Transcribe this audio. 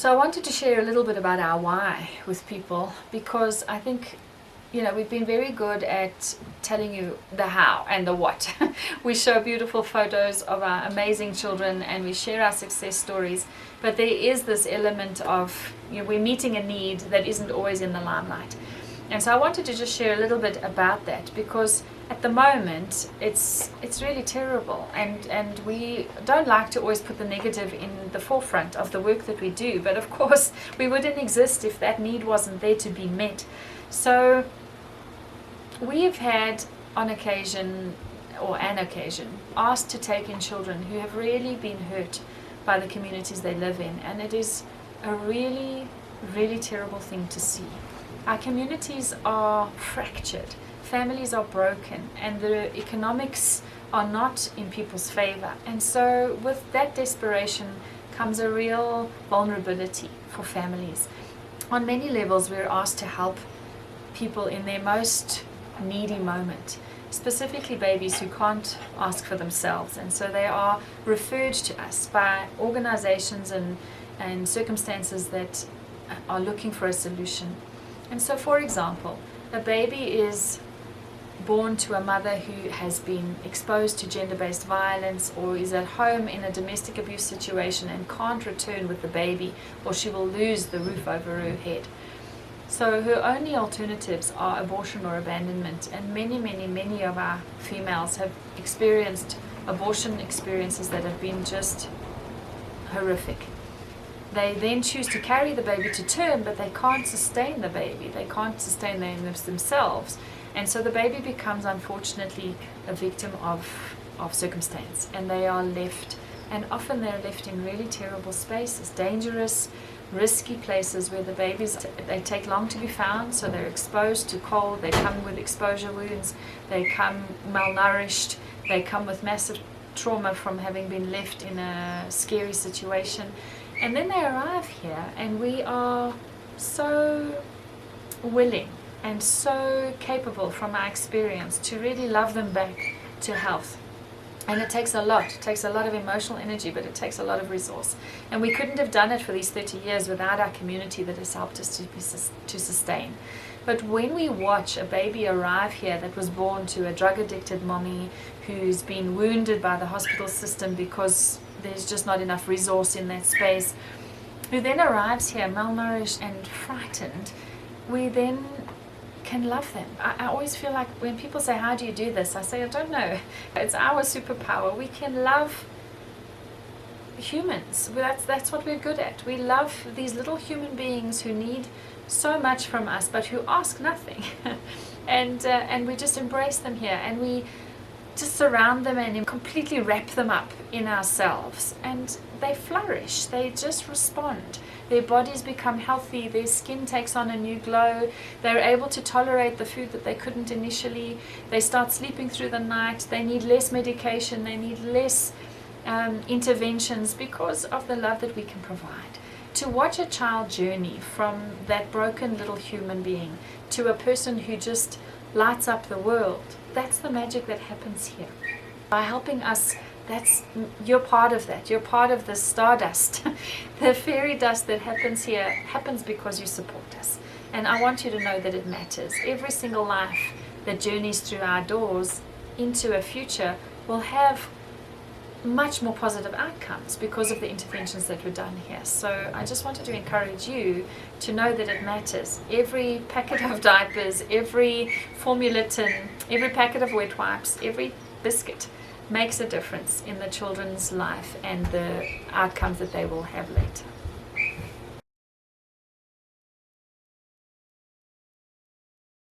So I wanted to share a little bit about our why with people, because I think, we've been very good at telling you the how and the what. We show beautiful photos of our amazing children and we share our success stories, but there is this element of, we're meeting a need that isn't always in the limelight. And so I wanted to just share a little bit about that, because at the moment it's really terrible, and we don't like to always put the negative in the forefront of the work that we do, but of course we wouldn't exist if that need wasn't there to be met. So we've had an occasion asked to take in children who have really been hurt by the communities they live in, and it is a really, really terrible thing to see. Our communities are fractured, families are broken, and the economics are not in people's favor. And so with that desperation comes a real vulnerability for families. On many levels, we're asked to help people in their most needy moment, specifically babies who can't ask for themselves. And so they are referred to us by organizations and circumstances that are looking for a solution. And so, for example, a baby is born to a mother who has been exposed to gender-based violence, or is at home in a domestic abuse situation and can't return with the baby, or she will lose the roof over her head. So her only alternatives are abortion or abandonment, and many of our females have experienced abortion experiences that have been just horrific. They then choose to carry the baby to term, but they can't sustain the baby. They can't sustain themselves. And so the baby becomes, unfortunately, a victim of circumstance. And they are left, and often they're left in really terrible spaces, dangerous, risky places where the babies, they take long to be found, so they're exposed to cold, they come with exposure wounds, they come malnourished, they come with massive trauma from having been left in a scary situation. And then they arrive here, and we are so willing and so capable from our experience to really love them back to health. And it takes a lot. It takes a lot of emotional energy, but it takes a lot of resource. And we couldn't have done it for these 30 years without our community that has helped us to sustain. But when we watch a baby arrive here that was born to a drug-addicted mommy who's been wounded by the hospital system because there's just not enough resource in that space, who then arrives here malnourished and frightened, we then can love them. I always feel like when people say, how do you do this? I say, I don't know. It's our superpower. We can love humans. That's what we're good at. We love these little human beings who need so much from us, but who ask nothing. and we just embrace them here, and we just surround them and completely wrap them up in ourselves, and they flourish. They just respond. Their bodies become healthy, their skin takes on a new glow, they're able to tolerate the food that they couldn't initially, they start sleeping through the night, they need less medication, they need less interventions because of the love that we can provide. To watch a child journey from that broken little human being to a person who just lights up the world, that's the magic that happens here. By helping us, you're part of that. You're part of the stardust. The fairy dust that happens here happens because you support us. And I want you to know that it matters. Every single life that journeys through our doors into a future will have much more positive outcomes because of the interventions that were done here. So I just wanted to encourage you to know that it matters. Every packet of diapers, every formula tin, every packet of wet wipes, every biscuit makes a difference in the children's life and the outcomes that they will have later.